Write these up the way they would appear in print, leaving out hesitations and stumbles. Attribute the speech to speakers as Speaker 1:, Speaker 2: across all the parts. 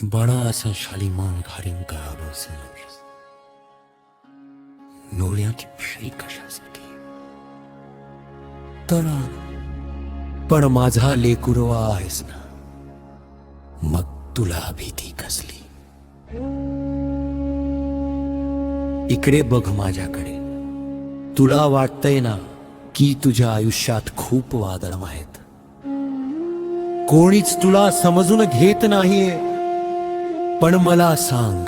Speaker 1: बड़ा सा शालीमान घारीन करावं नोळ्याची पिशवी कशासाठी तर पण माझा लेकुरवा आहेस ना, मग तुला भीती कसली? इकडे बघ माझ्याकडे. तुला वाटतंय ना की तुझ्या आयुष्यात खूप वादळ आहेत, कोणीच तुला समजून घेत नाहीये. पण मला सांग,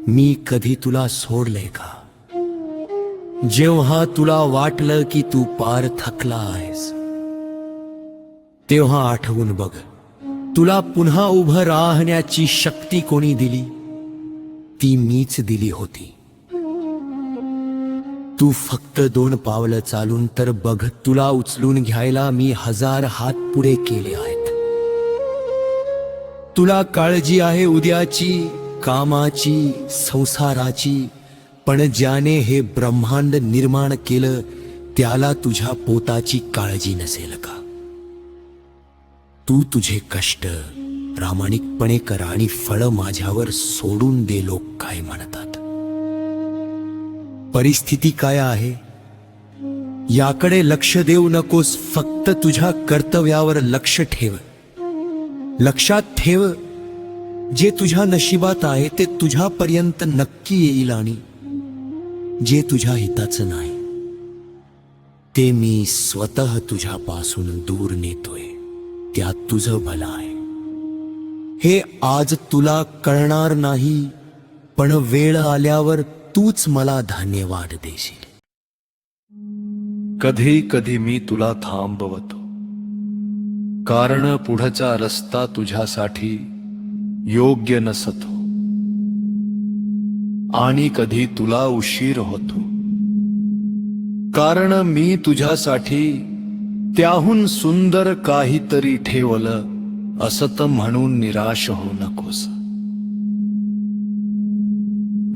Speaker 1: मी कधी तुला सोडले का? जेव्हा तुला वाटलं की तू पार थकला आहेस, तेव्हा आठवून बघ, तुला पुन्हा उभं राहण्याची शक्ती कोणी दिली? ती मीच दिली होती. तू फक्त 2 पावलं चालून तर बघ, तुला उचलून घ्यायला मी 1000 हात पुढे केले आहेत. तुला काळजी आहे उद्याची, कामाची, संसाराची, पण ज्याने हे ब्रह्मांड निर्माण केलं त्याला तुझ्या पोटाची काळजी नसेल का? तू तुझे कष्ट प्रामाणिकपणे कर आणि फळ माझ्यावर सोडून दे. लोक काय म्हणतात, परिस्थिती काय आहे याकडे लक्ष देऊ नकोस, फक्त तुझ्या कर्तव्यावर लक्ष ठेव. लक्षात ठेव, जे तुझ्या नशिबात आहे ते तुझ्यापर्यंत नक्की येईल, आणि जे तुझ्या हिताचं नाही ते मी स्वतः तुझ्यापासून दूर नेतोय. त्यात तुझं भलं आहे. हे आज तुला कळणार नाही, पण वेळ आल्यावर तूच मला धन्यवाद देशील.
Speaker 2: कधी कधी मी तुला थांबवतो, कारण पुढचा रस्ता तुझ्यासाठी योग्य नसतो, आणि कधी तुला उशीर होतो, कारण मी तुझ्यासाठी त्याहून सुंदर काहीतरी ठेवलं असत म्हणून निराश होऊ नकोस.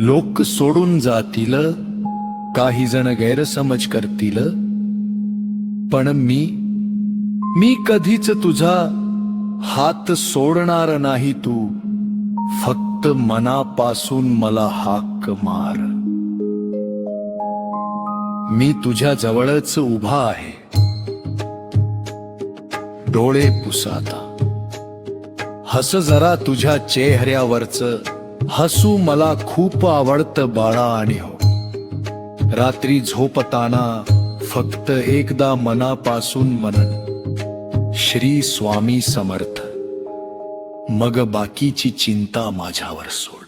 Speaker 2: लोक सोडून जातील, काही जण गैरसमज करतील, पण मी कधीच तुझा हात सोडणार नाही. तू फक्त मनापासून मला हाक मार. मी तुझ्या जवळच उभा आहे. डोळे पुसाता हस जरा, तुझ्या चेहऱ्यावरचं हसू मला खूप आवडतं बाळा. आणि हो, रात्री झोपताना फक्त एकदा मनापासून म्हणन, श्री स्वामी समर्थ. मग बाकीची चिंता माझ्यावर सोड.